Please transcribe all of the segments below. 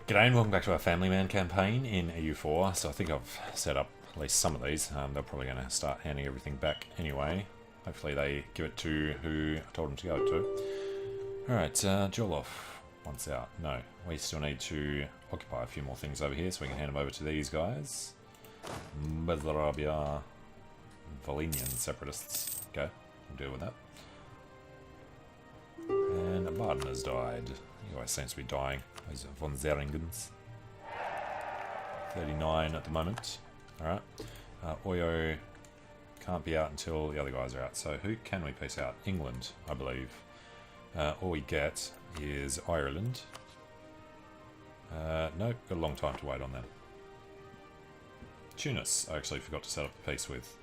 G'day and welcome back to our Family Man campaign in EU4. So I think I've set up at least some of these. They're probably going to start handing everything back anyway. Hopefully they give it to who I told them to go to. Alright, Joloff wants out. No, we still need to occupy a few more things over here so we can hand them over to these guys. Bezarabia, Volinian separatists. Okay, we'll deal with that. And Baden has died. He always seems to be dying. Those are von Zeringens. 39 at the moment. Alright. Oyo can't be out until the other guys are out. So who can we piece out? England, I believe. All we get is Ireland. Nope, got a long time to wait on them. Tunis, I actually forgot to set up a peace with.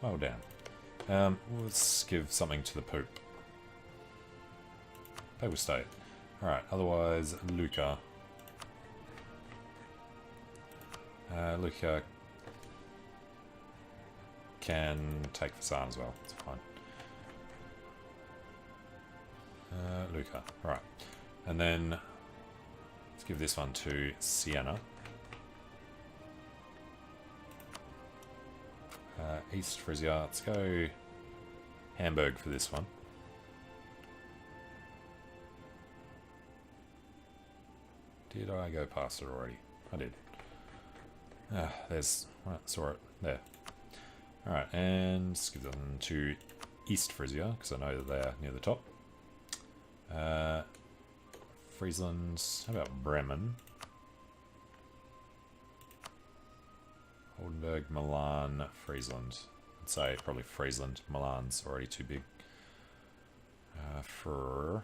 Well done. Let's give something to the Pope. Papal State. Alright, otherwise, Luca. Luca can take Fasan as well, it's fine. Luca, right. And then, let's give this one to Siena. East Frisia, let's go Hamburg for this one. Did I go past it already? I did. There's... Right, saw it. There. Alright, and let's give them to East Frisia, because I know that they're near the top. Friesland... How about Bremen? Oldenburg, Milan, Friesland. I'd say probably Friesland. Milan's already too big. For...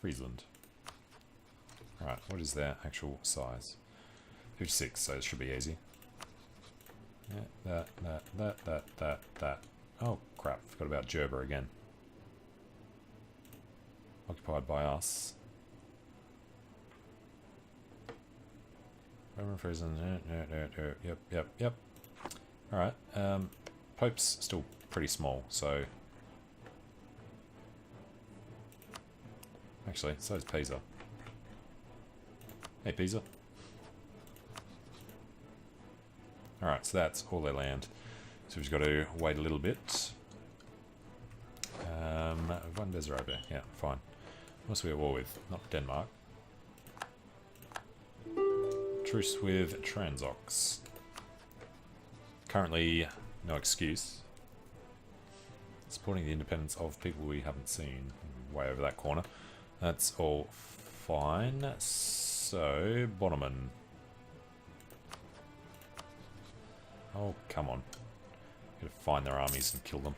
Friesland. Right, what is their actual size? 56, so it should be easy. Yeah, that. Oh, crap, forgot about Gerber again. Occupied by us. Roman Friesland, yep. Alright, Pope's still pretty small, so... Actually, so is Pisa. Hey, Pisa. Alright, so that's all their land. So we've just got to wait a little bit. One Bezarabia. Yeah, fine. What's we at war with? Not Denmark. Truce with Transox. Currently, no excuse. Supporting the independence of people we haven't seen. Way over that corner. That's all fine. So, Bonneman. Oh, come on. Gotta find their armies and kill them.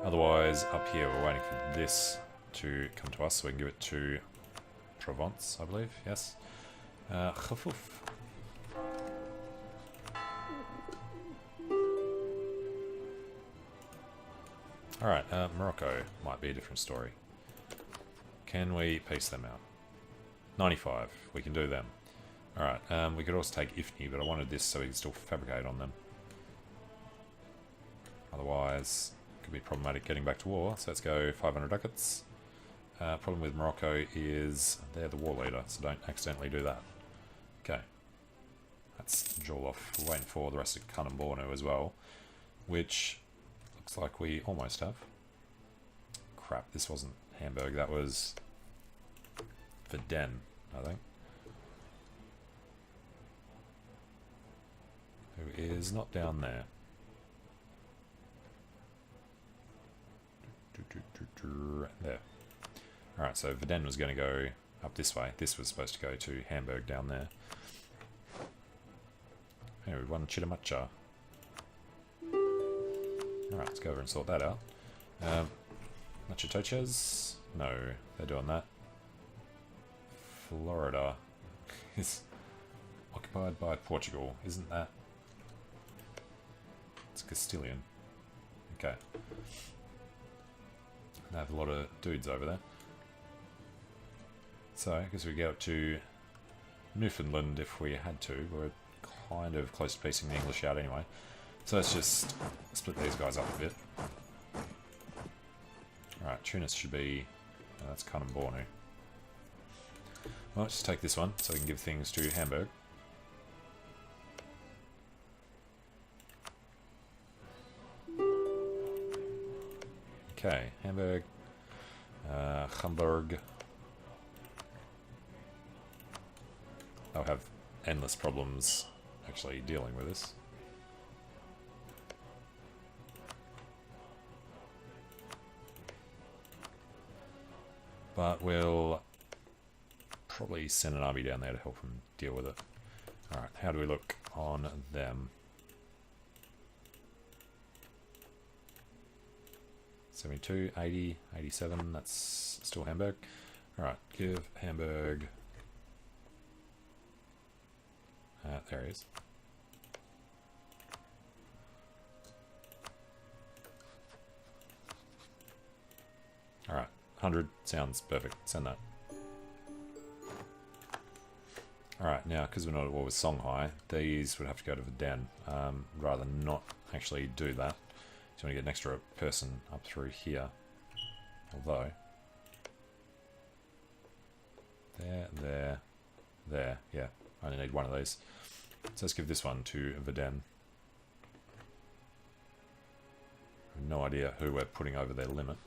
Otherwise, up here we're waiting for this to come to us so we can give it to Provence, I believe. Yes. Khafuf. Alright, Morocco might be a different story. Can we piece them out? 95. We can do them. Alright, we could also take Ifni, but I wanted this so we can still fabricate on them. Otherwise, it could be problematic getting back to war. So let's go 500 ducats. Problem with Morocco is they're the war leader, so don't accidentally do that. Okay. That's Joloff. We're waiting for the rest of Kanem-Bornu as well, which looks like we almost have. Crap, this wasn't Hamburg, that was Verden, I think. Who is not down there. There. Alright, so Verden was going to go up this way. This was supposed to go to Hamburg down there. Anyway, we won Chitamacha. Alright, let's go over and sort that out. Nachitoches? No, they're doing that. Florida is occupied by Portugal, isn't that? It's Castilian. Okay. They have a lot of dudes over there. So, I guess we go up to Newfoundland if we had to. We're kind of close to piecing the English out anyway. So let's just split these guys up a bit. Alright, Tunis should be That's Cannonbornu. Well, let's just take this one so we can give things to Hamburg. Okay, Hamburg, Hamburg. They'll have endless problems actually dealing with this. But we'll probably send an army down there to help them deal with it. Alright, how do we look on them? 72, 80, 87, that's still Hamburg. Alright, give Hamburg... there he is. Alright, 100 sounds perfect. Send that. Alright, now, because we're not at war with Songhai, these would have to go to Verdun. Rather not actually do that. So you want to get an extra person up through here. Although... There. Yeah, I only need one of these. So let's give this one to Verdun. I have no idea who we're putting over their limit.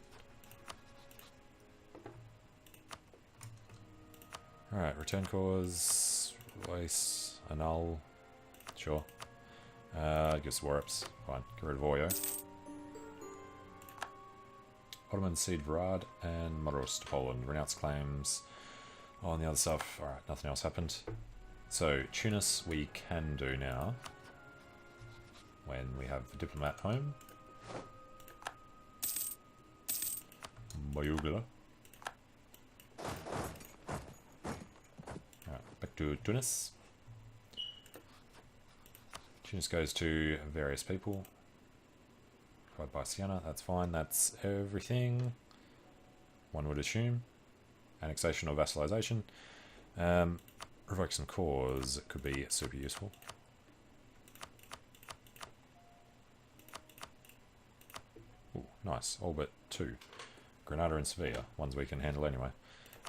Alright, return cause, release, annul, sure. Give us war ups, fine, get rid of Oyo. Ottoman cede Varad and Modros to Poland, renounce claims on the other stuff. Alright, nothing else happened. So, Tunis we can do now, when we have the diplomat home. Bayugla. Back to Tunis. Tunis goes to various people. Quite by Siena, that's fine, that's everything. One would assume. Annexation or vassalization. Revoke some cause could be super useful. Ooh, nice. All but 2. Granada and Sevilla. Ones we can handle anyway.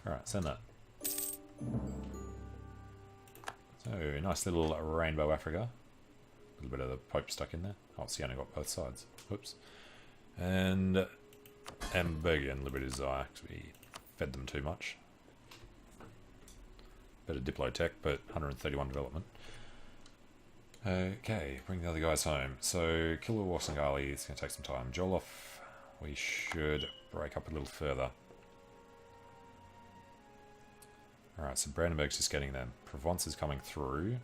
Alright, send that. So, nice little rainbow Africa. A little bit of the Pope stuck in there. Oh, Siena got both sides. Whoops. And Ambergian Liberty Desire, because we fed them too much. Better Diplo tech, but 131 development. Okay, bring the other guys home. So, Kilwa Wasangali, it's going to take some time. Jolof, we should break up a little further. Alright, so Brandenburg's just getting them. Provence is coming through.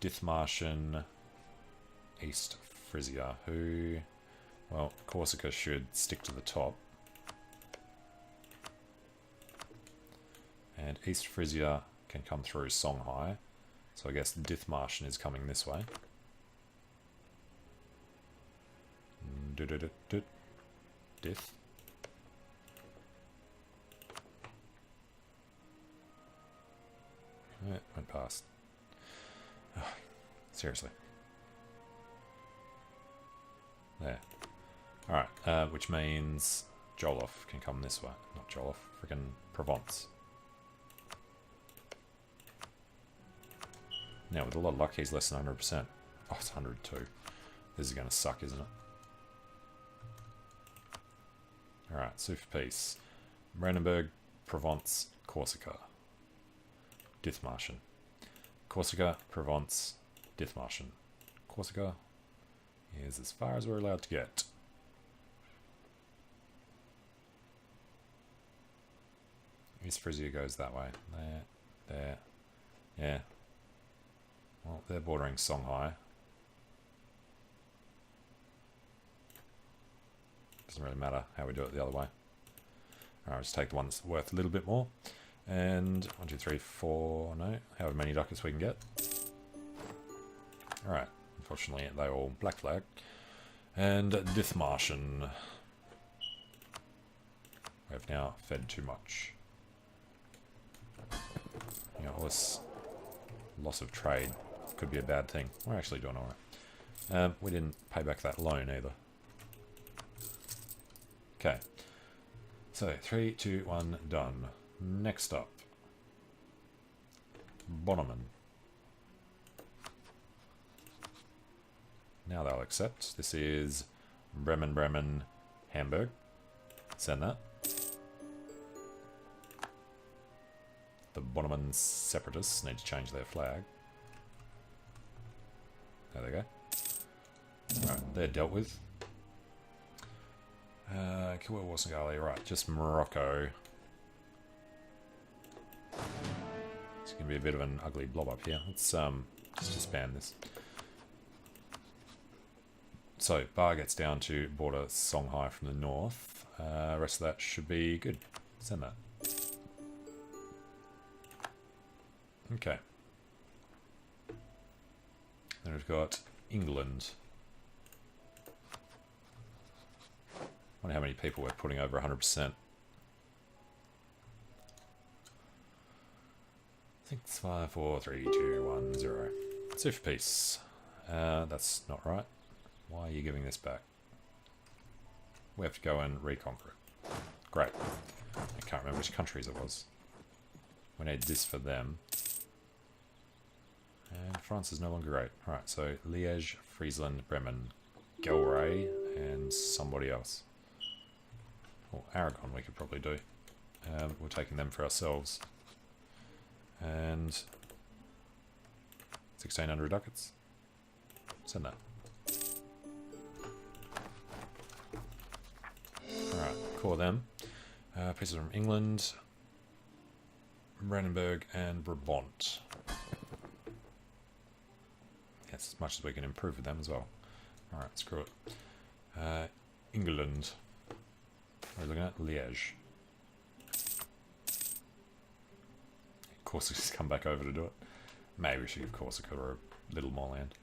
Dithmarschen, East Frisia, who... Well, Corsica should stick to the top. And East Frisia can come through Songhai. So I guess Dithmarschen is coming this way. Dith. Yeah, went past. Oh, seriously. There. Alright, which means Jolof can come this way. Not Jolof, freaking Provence. Now, with a lot of luck, he's less than 100%. Oh, it's 102. This is going to suck, isn't it? Alright, sue for peace. Brandenburg, Provence, Corsica. Dithmarschen. Corsica, Provence, Dithmarschen. Corsica is as far as we're allowed to get. East Frisia goes that way. There. Yeah. Well, they're bordering Songhai. Doesn't really matter how we do it the other way. Alright, just take the one that's worth a little bit more. And 1, 2, 3, 4, no, however many ducats we can get. Alright, unfortunately they all black flag. And Dithmarschen. We've now fed too much. You know, all this loss of trade could be a bad thing. We're actually doing alright. We didn't pay back that loan either. Okay. So, 3, 2, 1, done. Next up, Bonneman. Now they'll accept. This is Bremen, Hamburg. Send that. The Bonneman separatists need to change their flag. There they go. Alright, they're dealt with. Kilwa Warsangali, right, just Morocco. It's going to be a bit of an ugly blob up here. Let's just disband this. So, Bar gets down to border Songhai from the north. Rest of that should be good. Send that. Okay. Then we've got England. Wonder how many people we're putting over 100%. I think it's 5, 4, 3, 2, 1, 0. Super peace. That's not right. Why are you giving this back? We have to go and reconquer it. Great. I can't remember which countries it was. We need this for them. And France is no longer great. Alright, so Liège, Friesland, Bremen, Gelray, and somebody else. Well, Aragon we could probably do. We're taking them for ourselves. And 1,600 ducats. Send that. Alright, call them. Pieces from England, Brandenburg, and Brabant. Yes, as much as we can improve with them as well. Alright, screw it. England. We're looking at Liège. Corsica's come back over to do it. Maybe we should give Corsica a little more land.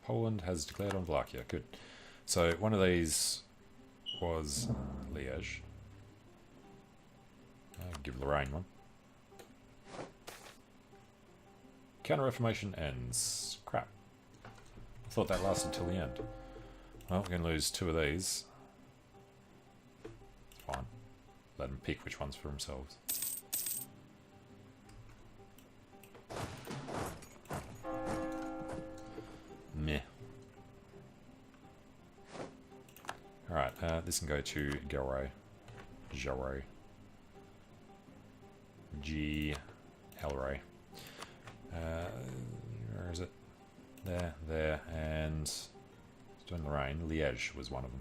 Poland has declared on Wallachia. Good. So one of these was Liège. Give Lorraine one. Counter-Reformation ends. Crap. I thought that lasted till the end. Well, we're going to lose 2 of these. It's fine. Let them pick which ones for themselves. Meh. Alright, this can go to Gelray. Gelray. G. Elray. Where is it? There, and doing Lorraine. Liège was one of them.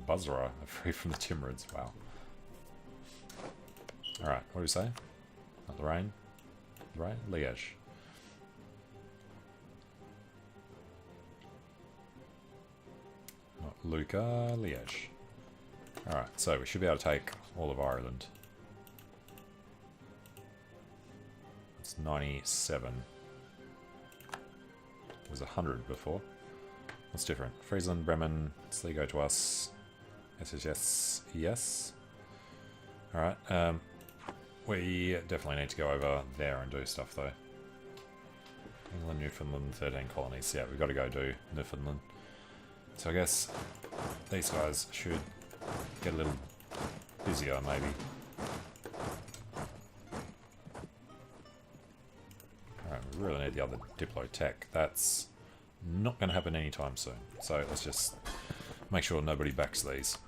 Basra, free from the Timurids. Wow. Alright, what do we say? Not Lorraine. Lorraine? Liège. Not Lucca, Liège. Alright, so we should be able to take all of Ireland. It's 97. It was 100 before. What's different? Friesland, Bremen, so they go to us. SSS, yes. Alright, we definitely need to go over there and do stuff though. England, Newfoundland, 13 colonies. Yeah, we've got to go do Newfoundland. So I guess these guys should get a little busier maybe. Alright, we really need the other Diplo tech. That's not going to happen anytime soon. So let's just make sure nobody backs these.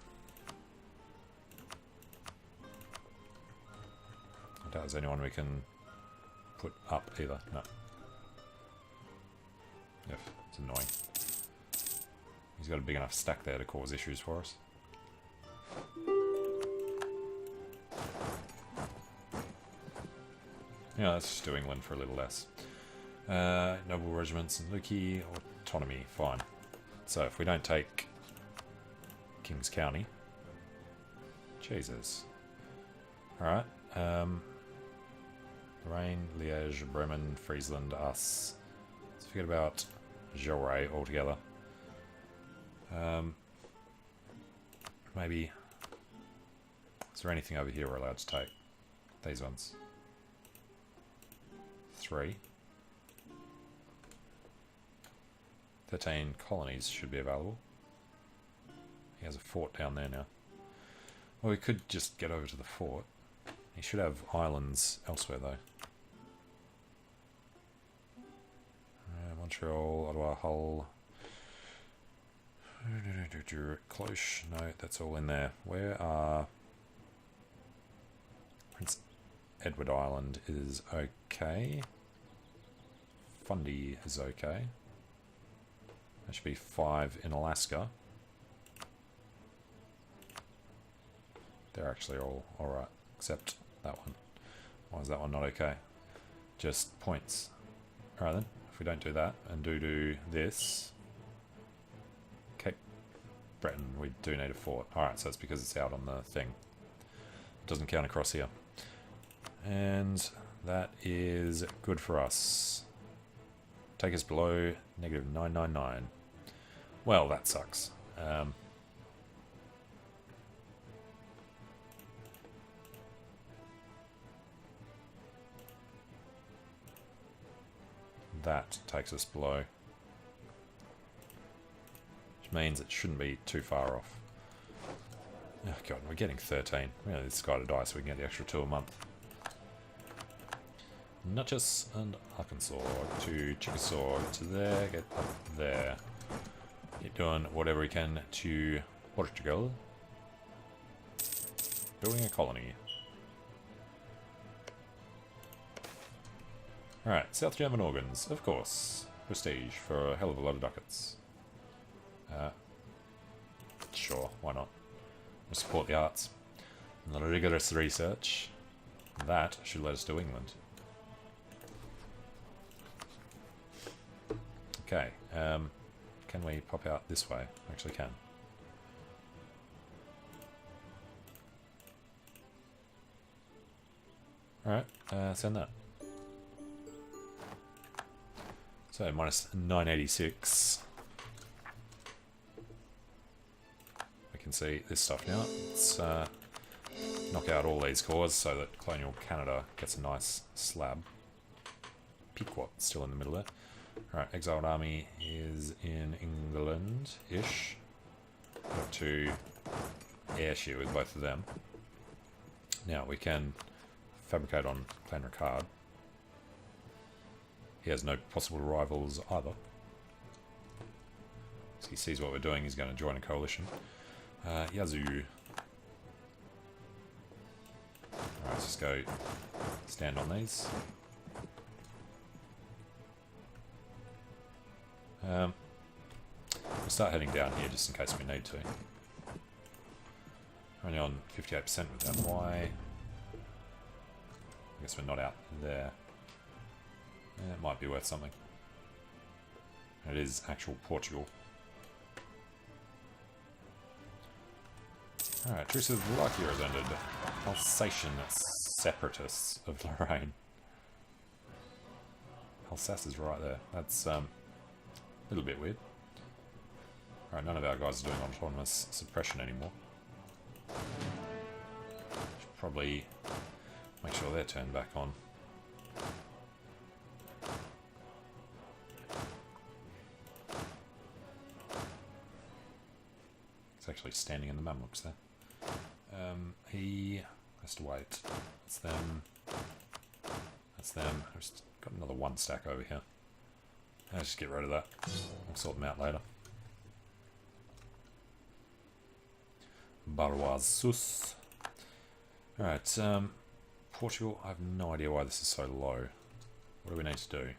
I doubt there's anyone we can put up either. No. Yep, it's annoying. He's got a big enough stack there to cause issues for us. Yeah, let's just do England for a little less. Noble regiments and Luki, autonomy, fine. So if we don't take King's County, Jesus. Alright, Lorraine, Liège, Bremen, Friesland, us. Let's forget about Gelray altogether. Maybe, is there anything over here we're allowed to take? These ones. 3. 13 colonies should be available. He has a fort down there now. Well, we could just get over to the fort. He should have islands elsewhere, though. Montreal, Ottawa, Hull. Cloche. No, that's all in there. Where are... Prince Edward Island is okay. Fundy is okay. There should be 5 in Alaska. They're actually all alright, except that one. Why is that one not okay? Just points. Alright then, if we don't do that and do this, Cape Breton, we do need a fort. Alright, so it's because it's out on the thing. It doesn't count across here. And that is good for us. Take us below -999. Well, that sucks. That takes us below. Which means it shouldn't be too far off. Oh god, we're getting 13. We need this guy to die so we can get the extra 2 a month. Natchez and Arkansas to Chickasaw, to there, get up there. Keep doing whatever we can to Portugal. Building a colony. Alright, South German organs, of course. Prestige for a hell of a lot of ducats. Sure, why not? We'll support the arts. And the rigorous research. That should let us do England. Okay, can we pop out this way? Actually can. Alright, send that. So, minus 986. We can see this stuff now. Let's knock out all these cores so that Colonial Canada gets a nice slab. Pequot still in the middle there. Alright, Exiled Army is in England-ish. Got to air shear with both of them. Now we can fabricate on Clan Ricard. He has no possible rivals either. So he sees what we're doing, he's going to join a coalition. Yazoo. Alright, let's just go stand on these. We'll start heading down here just in case we need to. Only on 58% with that. Why? I guess we're not out there. Yeah, it might be worth something. It is actual Portugal. Alright, Truce of Wallachia has ended. Alsatian separatists of Lorraine. Alsace is right there. That's a little bit weird. Alright, none of our guys are doing autonomous suppression anymore. Should probably make sure they're turned back on. It's actually standing in the Mamluks there. He has to wait. That's them. That's them. I've just got another 1 stack over here. Let's just get rid of that. We'll sort them out later. Barwazus. Alright, Portugal, I have no idea why this is so low. What do we need to do?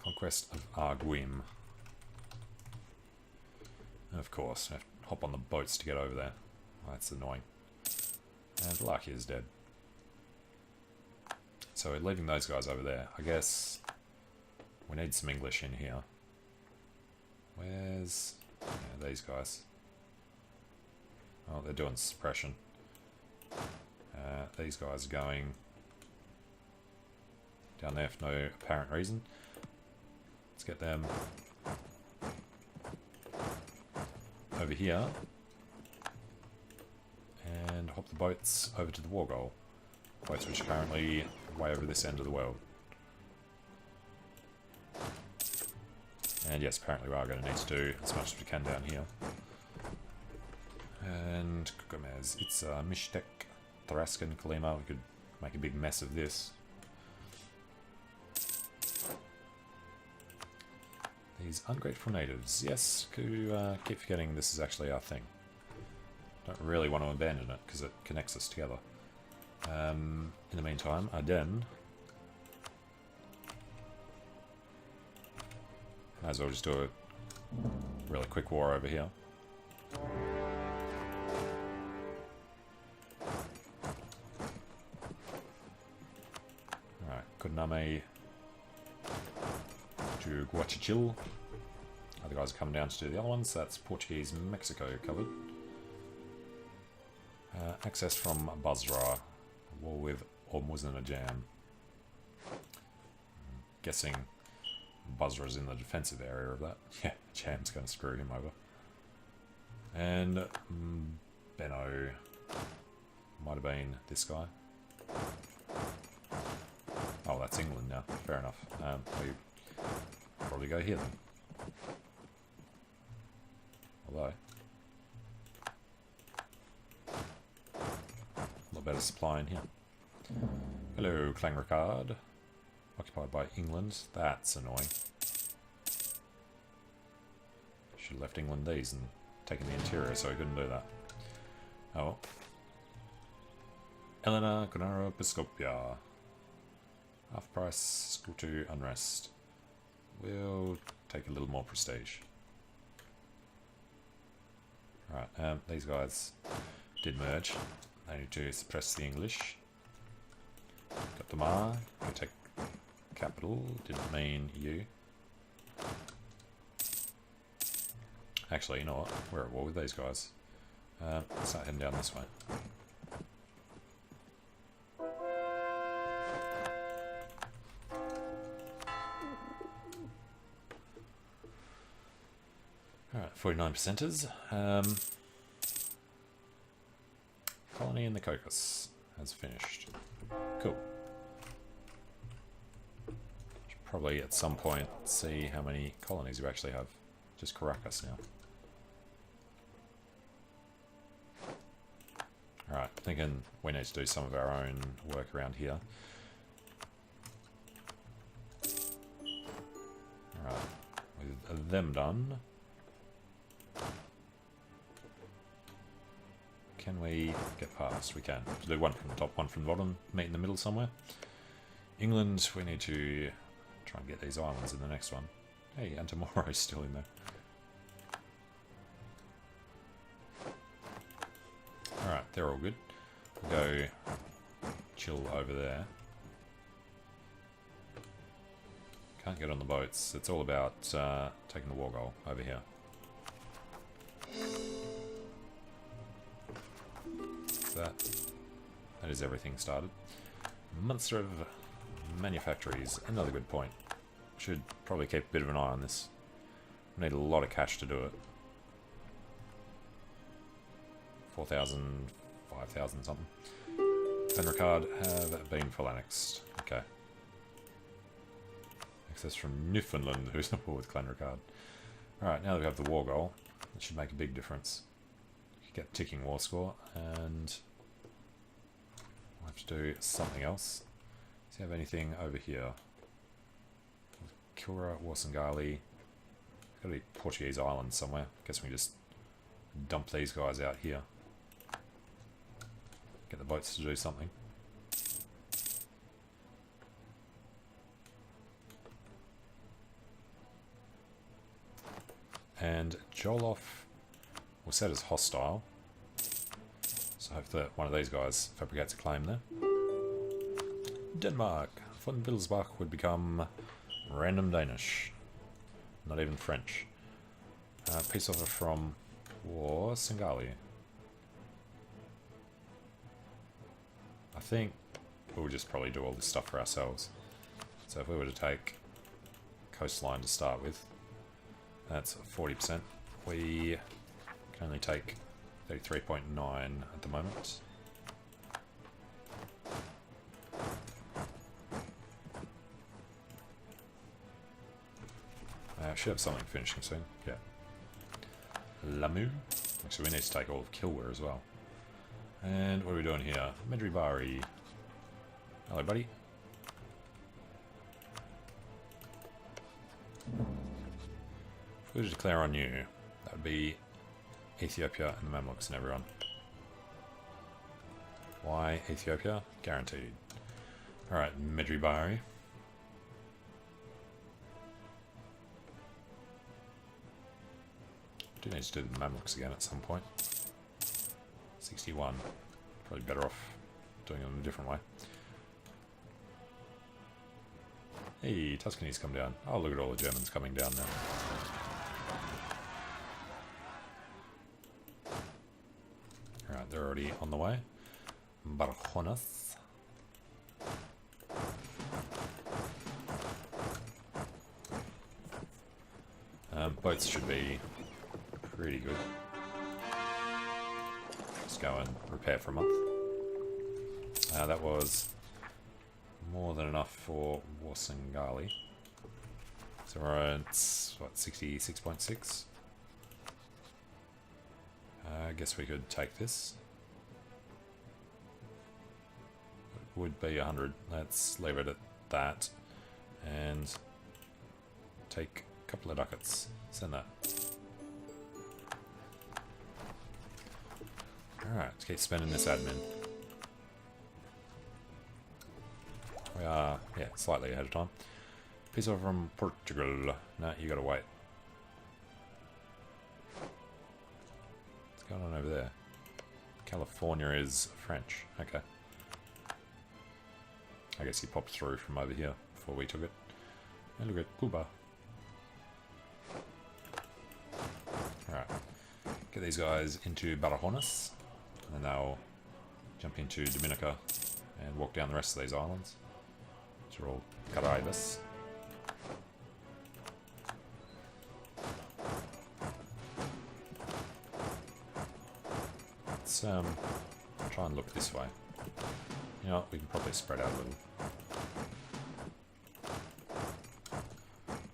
Conquest of Arguim. Of course, I have to hop on the boats to get over there. Oh, that's annoying. And Wallachia is dead. So we're leaving those guys over there. I guess we need some English in here. Where's these guys? Oh, they're doing suppression. These guys are going down there for no apparent reason. Let's get them over here and hop the boats over to the war goal. Boats which are currently way over this end of the world. And yes, apparently we are going to need to do as much as we can down here. And Kukumez, it's Mishtek, Tarascan, Kalima. We could make a big mess of this. These ungrateful natives. Yes, keep forgetting this is actually our thing. Don't really want to abandon it because it connects us together. In the meantime, Ardennes. Might as well just do a really quick war over here. Alright, Kudname to Guachichil. Other guys are coming down to do the other ones. That's Portuguese Mexico covered. Access from Basra. War with Ormuzan-Ajam. Guessing Basra's in the defensive area of that. Yeah, Jam's going to screw him over. And Benno might have been this guy. Oh, that's England now. Fair enough. We probably go here then. Although, a lot better supply in here. Hello, Clanricard. Occupied by England. That's annoying. Should have left England these and taken the interior so he couldn't do that. Oh well. Elena Conaro Piscopia. Half price, school 2 unrest. We'll take a little more prestige. Right, these guys did merge. They need to suppress the English. Got the Ma, go take capital, didn't mean you. Actually, you know what? We're at war with these guys. Let's start heading down this way. Alright, 49%ers. Colony in the Caucasus has finished. Cool. Should probably at some point see how many colonies you actually have. Just Caracas now. Alright, thinking we need to do some of our own work around here. Alright, with them done, can we get past? We can. Do one from the top, one from the bottom, meet in the middle somewhere. England, we need to try and get these islands in the next one. Hey, and tomorrow's still in there. Alright, they're all good. We'll go chill over there. Can't get on the boats. It's all about taking the war goal over here. That is everything started. Munster of Manufactories, another good point. Should probably keep a bit of an eye on this. We need a lot of cash to do it. 4,000, 5,000 something. Clanricard have been full annexed. Okay. Access from Newfoundland, who's on board with Clanricard. Alright, now that we have the war goal, it should make a big difference. Get ticking war score, and we'll have to do something else. Does he have anything over here? Kilra, Warsangali. There's got to be Portuguese islands somewhere. Guess we can just dump these guys out here. Get the boats to do something. And Joloff will set as hostile. So hopefully one of these guys fabricates a claim there. Denmark. Von Wittelsbach would become random Danish. Not even French. Peace offer from Warsangali. I think we'll just probably do all this stuff for ourselves. So if we were to take coastline to start with, that's 40%. We can only take 33.9 at the moment. should have something finishing soon. Yeah. Lamu. Actually, we need to take all of Kilwer as well. And what are we doing here? Medribari. Hello, buddy. If we were to declare on you, that would be Ethiopia and the Mamluks and everyone. Why Ethiopia? Guaranteed. Alright, Medribari. Do need to do the Mamluks again at some point. 61. Probably better off doing it in a different way. Hey, Tuscany's come down. Oh, look at all the Germans coming down now. Alright, they're already on the way. Barjonas. Boats should be pretty good. Just go and repair for a month. That was more than enough for Warsangali. So we're at, what, 66.6? I guess we could take this. It would be 100. Let's leave it at that. And take a couple of ducats. Send that. Alright, let's keep spending this admin. We are, yeah, slightly ahead of time. Peace offer from Portugal. No, you gotta wait. What's going on over there? California is French. Okay. I guess he popped through from over here before we took it. And look at Cuba. Alright. Get these guys into Barajonas. And then they'll jump into Dominica and walk down the rest of these islands. Which are all Caraibas. Let's try and look this way. You know what, we can probably spread out a little.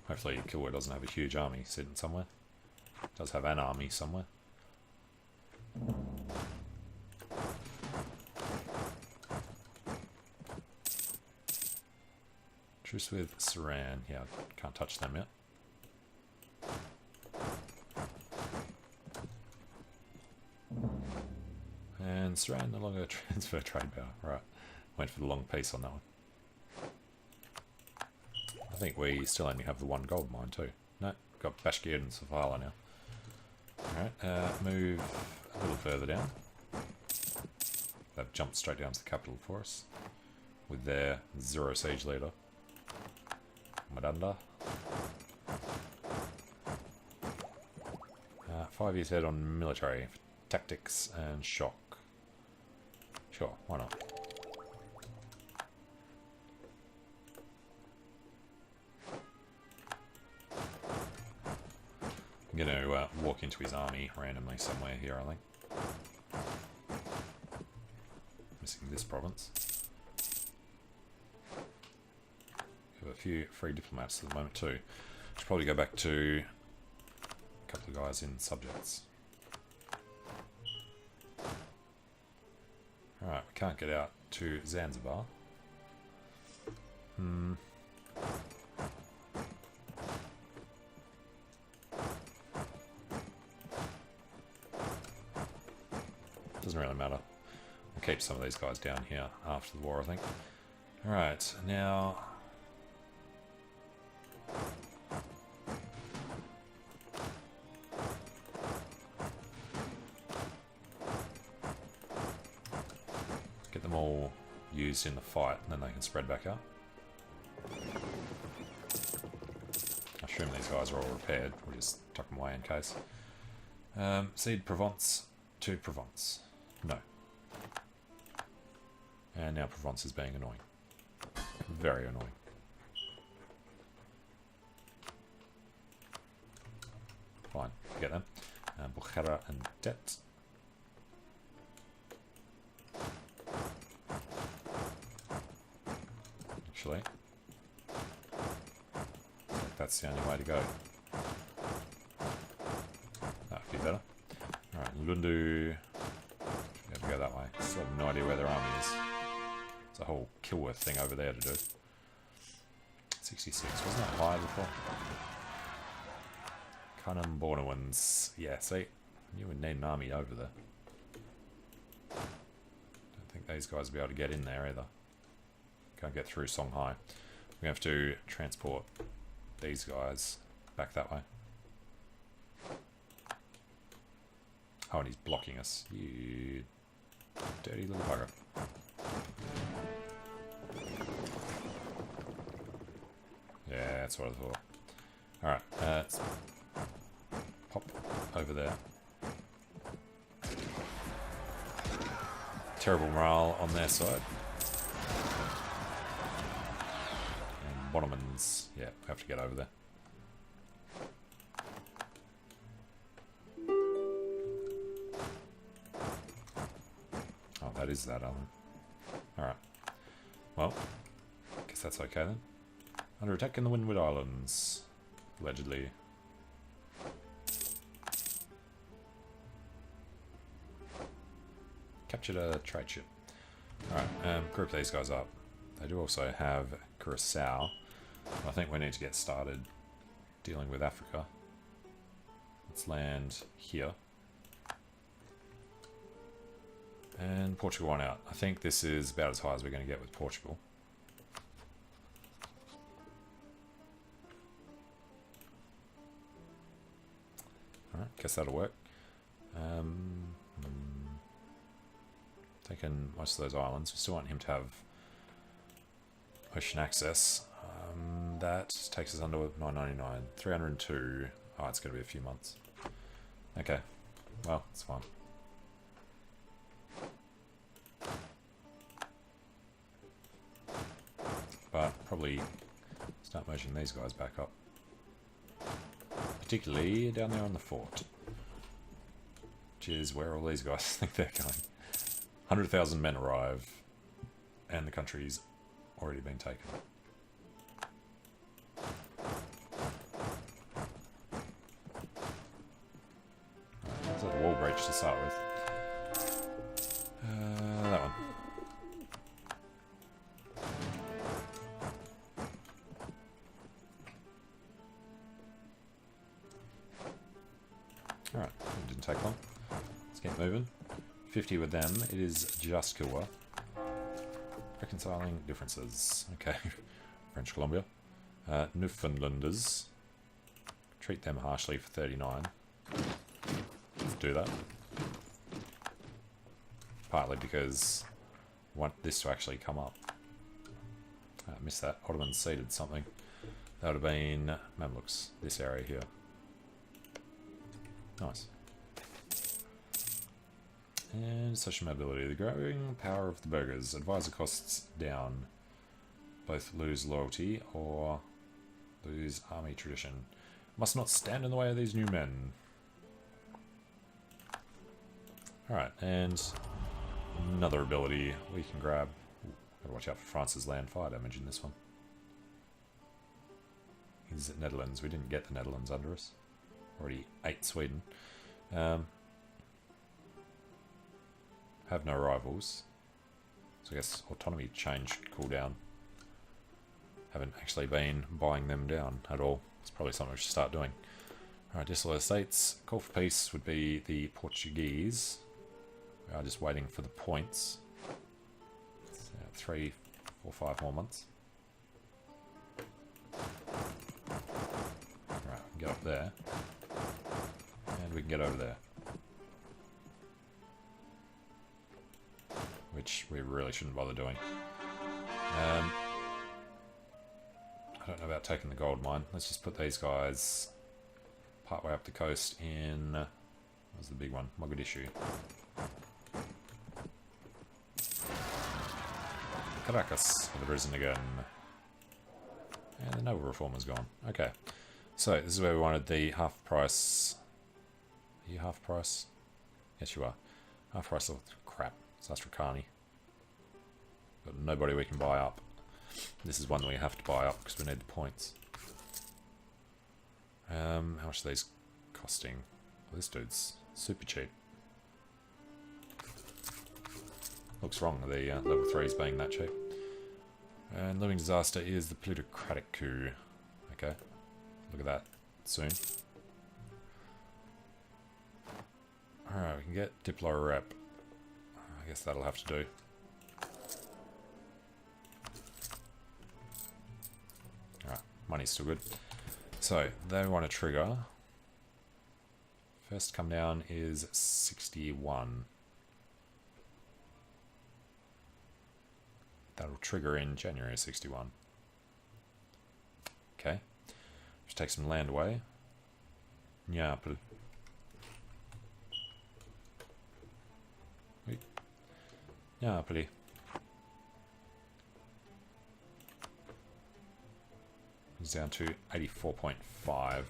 Hopefully Kilwer doesn't have a huge army sitting somewhere. It does have an army somewhere. Truce with Saran. Yeah, can't touch them yet. And Saran no longer transfer trade power. Right. Wait for the long peace on that one. I think we still only have the one gold mine too. No, got Bashkir and Safala now. Alright, move a little further down. They've jumped straight down to the capital for us. With their 0 siege leader. Madanda. 5 years ahead on military, tactics and shock. Sure, why not? I'm going to walk into his army randomly somewhere here, I think. Missing this province. We have a few free diplomats at the moment too. Should probably go back to a couple of guys in subjects. Alright, we can't get out to Zanzibar. Doesn't really matter. We'll keep some of these guys down here after the war, I think. Alright, now... get them all used in the fight, and then they can spread back out. I assume these guys are all repaired. We'll just tuck them away in case. Cede Provence to Provence. No. And now Provence is being annoying. Very annoying. Fine, get them. Bukhara and Det. Actually, I think that's the only way to go. Lundu. We have to go that way. Still have no idea where their army is. There's a whole Kilworth thing over there to do. 66. Wasn't that high before? Cunham Borderwins. Yeah, see? You would need an army over there. Don't think these guys will be able to get in there either. Can't get through Songhai. We have to transport these guys back that way. Oh, and he's blocking us. You dirty little bugger. Yeah, that's what I thought. Alright, let's pop over there. Terrible morale on their side. And Bonneman's, yeah, we have to get over there. Oh, that is that, Alan. Alright. Well, guess that's okay then. Under attack in the Windward Islands. Allegedly. Captured a trade ship. Alright, group these guys up. They do also have Curacao. I think we need to get started dealing with Africa. Let's land here. And Portugal won out. I think this is about as high as we're going to get with Portugal. Alright, guess that'll work. Taking most of those islands. We still want him to have ocean access. That takes us under 999. 302. Oh, it's going to be a few months. Okay. Well, it's fine. But probably start merging these guys back up. Particularly down there on the fort. Which is where all these guys think they're going. 100,000 men arrive, and the country's already been taken. Right, so the wall breach to start with. That one. Alright, didn't take long. Let's get moving. 50 with them, it is just Kilwa. Reconciling differences. Okay, French Columbia. Newfoundlanders. Treat them harshly for 39. Let's do that. Partly because I want this to actually come up. I missed that. Ottomans ceded something. That would have been Mamluks, this area here. Nice. And social mobility. The growing power of the burghers. Advisor costs down. Both lose loyalty or lose army tradition. Must not stand in the way of these new men. Alright, and another ability we can grab. Ooh, gotta watch out for France's land fire damage in this one. Is it Netherlands? We didn't get the Netherlands under us. Already ate Sweden. Have no rivals. So I guess autonomy change cooldown. Haven't actually been buying them down at all. It's probably something we should start doing. Alright, disloyal states. Call for peace would be the Portuguese. We are just waiting for the points. 3, 4, 5 more months. Alright, we can get up there. And we can get over there. Which we really shouldn't bother doing. I don't know about taking the gold mine. Let's just put these guys partway up the coast in... What was the big one? Mogadishu. Caracas have risen again. And the noble reformer's gone. Okay. So, this is where we wanted the half price... Are you half price? Yes, you are. Half price of crap. Sastracani. Got nobody we can buy up. This is one that we have to buy up because we need the points. How much are these costing? Well, this dude's super cheap. Looks wrong, the level 3s being that cheap. And Living Disaster is the plutocratic coup. Okay, look at that soon. Alright, we can get Diplo Rep. I guess that'll have to do. Alright, money's still good. So, they want to trigger. First come down is 61. That'll trigger in January 61. Okay. Just take some land away. Neapel. Neapoli. It's down to 84.5.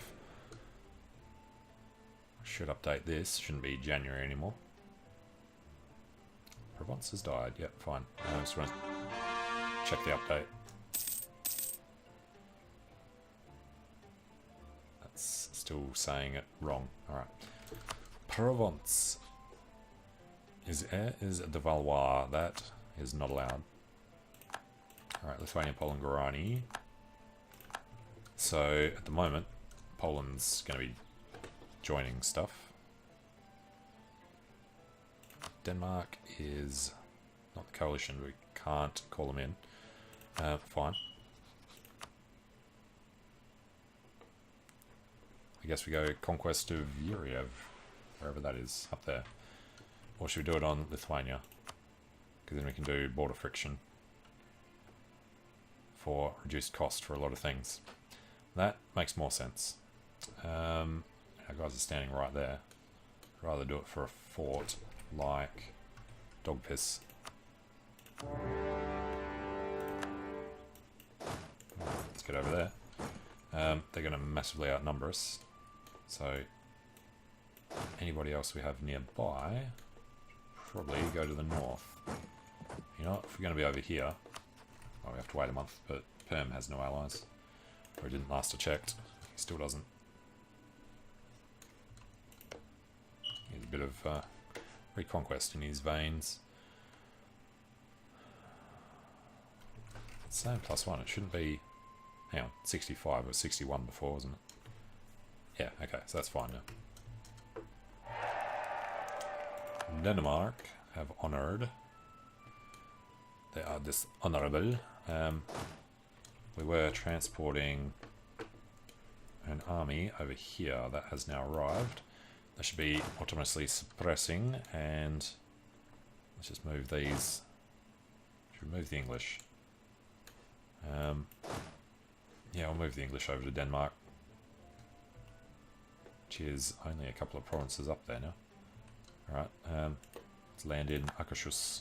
Should update this. Shouldn't be January anymore. Provence has died. Yep, fine. I just want to check the update. That's still saying it wrong. Alright. Provence is de Valois. That is not allowed. Alright, Lithuania, Poland, Guarani. So, at the moment, Poland's going to be joining stuff. Denmark is not the coalition. We can't call them in. Fine. I guess we go conquest of EUIV, wherever that is, up there. Or should we do it on Lithuania? Because then we can do border friction for reduced cost for a lot of things. That makes more sense. Our guys are standing right there. I'd rather do it for a fort like Dog Piss. Let's get over there. They're going to massively outnumber us. So anybody else we have nearby, probably go to the north. You know, if we're going to be over here, well, we have to wait a month, but Perm has no allies. Or he didn't last I checked. He still doesn't. He has a bit of reconquest in his veins. It's saying +1. It shouldn't be... Hang on, 65 or 61 before, wasn't it? Yeah, okay, so that's fine now. Denmark have honoured. They are dishonourable. We were transporting an army over here that has now arrived. They should be autonomously suppressing, and let's just move these. Should we move the English? Yeah, I'll move the English over to Denmark, which is only a couple of provinces up there now. Alright, let's land in Akershus.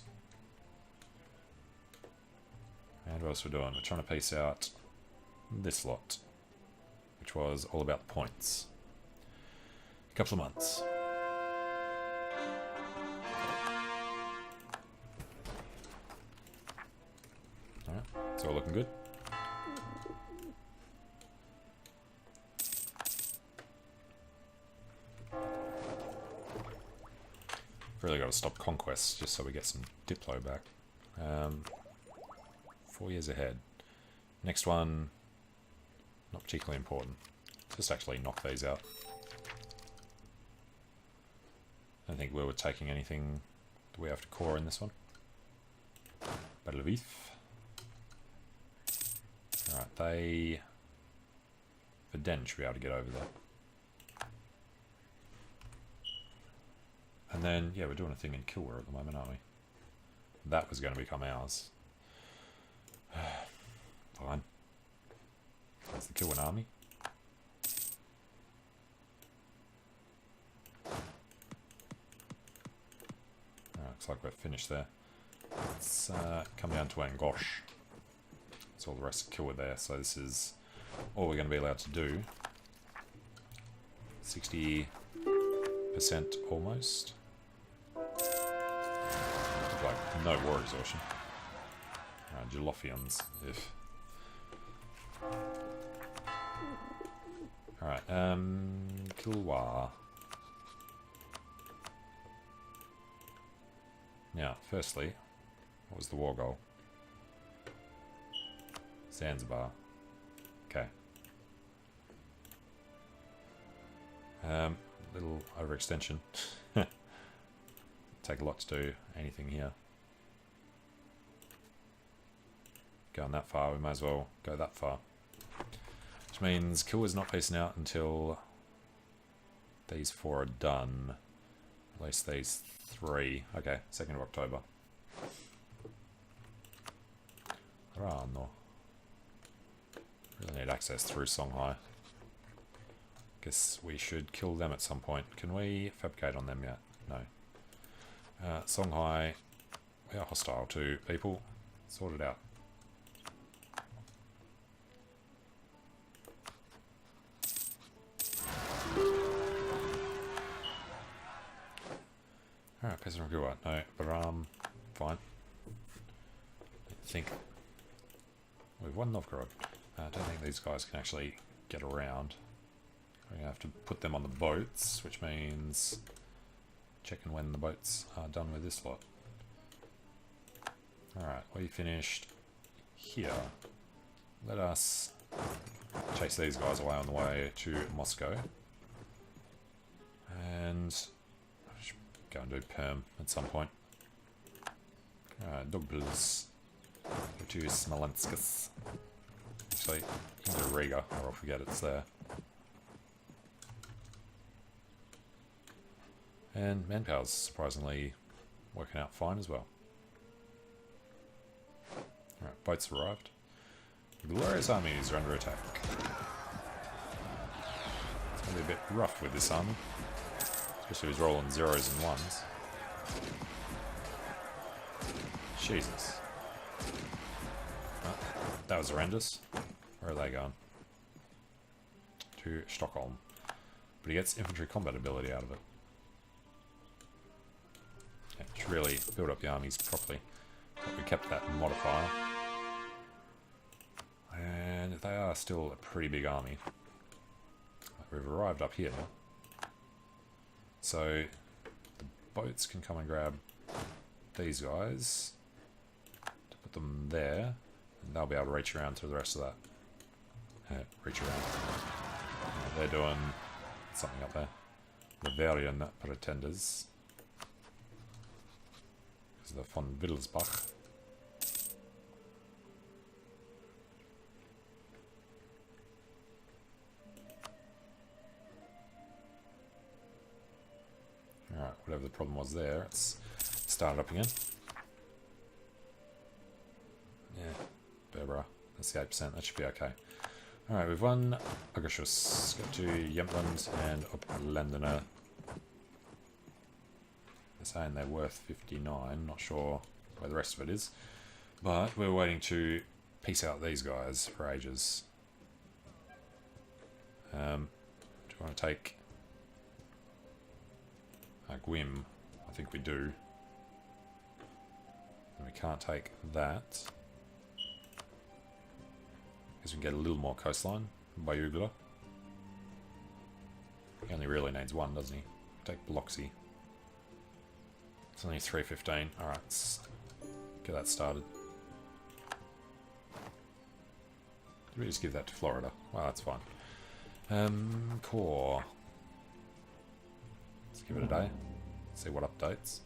And what else we're doing? We're trying to piece out this lot, which was all about the points. A couple of months. Alright, it's all looking good. Really got to stop conquests just so we get some Diplo back. 4 years ahead. Next one, not particularly important. Just actually knock these out. I don't think we were taking anything that we have to core in this one. Battle of EUIV. Alright, they... Verden should be able to get over there. And then, yeah, we're doing a thing in Kilwer at the moment, aren't we? That was going to become ours. Fine. That's the Kilwer army. Looks like we're finished there. Let's come down to Angosh. That's all the rest of Kilwer there, so this is all we're going to be allowed to do. 60% almost. Like no war exhaustion. Jolofians, if. Alright, Kilwa. Now, firstly, What was the war goal? Zanzibar. Okay. Little overextension. Take a lot to do anything here. Going that far, we might as well go that far. Which means Kill is not facing out until these 4 are done. At least these 3. Okay, 2nd of October. No. Really need access through Songhai. Guess we should kill them at some point. Can we fabricate on them yet? No. Songhai, we are hostile to people. Sort it out. Alright, Peasant Ragua. No, but fine. I think we've won Novgorod. I don't think these guys can actually get around. We're going to have to put them on the boats, which means checking when the boats are done with this lot. Alright, we finished here. Let us chase these guys away on the way to Moscow. And go and do perm at some point. Alright, Douglas. Go to Smolensk. Actually, you can do Riga, or I'll forget it's there. And manpower's surprisingly working out fine as well. Alright, boats arrived. The glorious armies are under attack. It's going to be a bit rough with this army. Especially if he's rolling 0s and 1s. Jesus. Oh, that was horrendous. Where are they going? To Stockholm. But he gets infantry combat ability out of it. Yeah, should really build up the armies properly. But we kept that modifier. And they are still a pretty big army. We've arrived up here. So the boats can come and grab these guys to put them there, and they'll be able to reach around to the rest of that. Reach around. They're doing something up there. Bavarian pretenders. Because they're von Wittelsbach. Alright, whatever the problem was there, it's started up again. Yeah, Berbera, that's the 8%, that should be okay. Alright, we've won Augustus, go to Jämtland and Upplandene. They're saying they're worth 59, not sure where the rest of it is. But we're waiting to piece out these guys for ages. Do you want to take Gwym? I think we do. And we can't take that. Because we can get a little more coastline by Ugla. He only really needs 1, doesn't he? Take Biloxi. It's only 315. Alright, let's get that started. Did we just give that to Florida? Well, that's fine. Core. Let's give it a day. See what updates.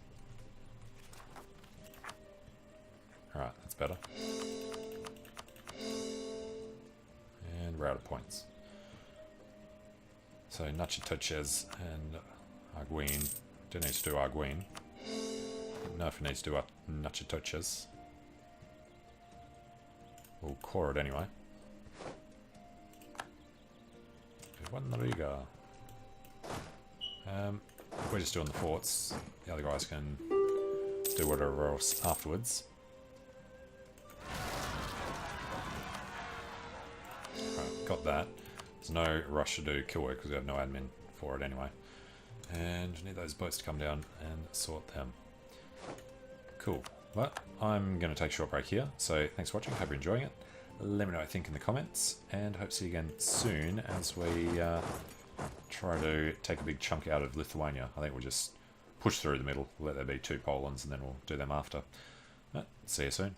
Alright, that's better. And we're out of points. So Natchitoches and Arguin. Don't need to do Arguin. No, if it needs to do Natchitoches. We'll core it anyway. Riga. We're just doing the forts. The other guys can do whatever else afterwards. Right, got that. There's no rush to do kill work because we have no admin for it anyway. And we need those boats to come down and sort them. Cool. Well, I'm going to take a short break here. So thanks for watching. Hope you're enjoying it. Let me know what you think in the comments. And hope to see you again soon as we try to take a big chunk out of Lithuania. I think we'll just push through the middle, let there be 2 Polands, and then we'll do them after. See you soon.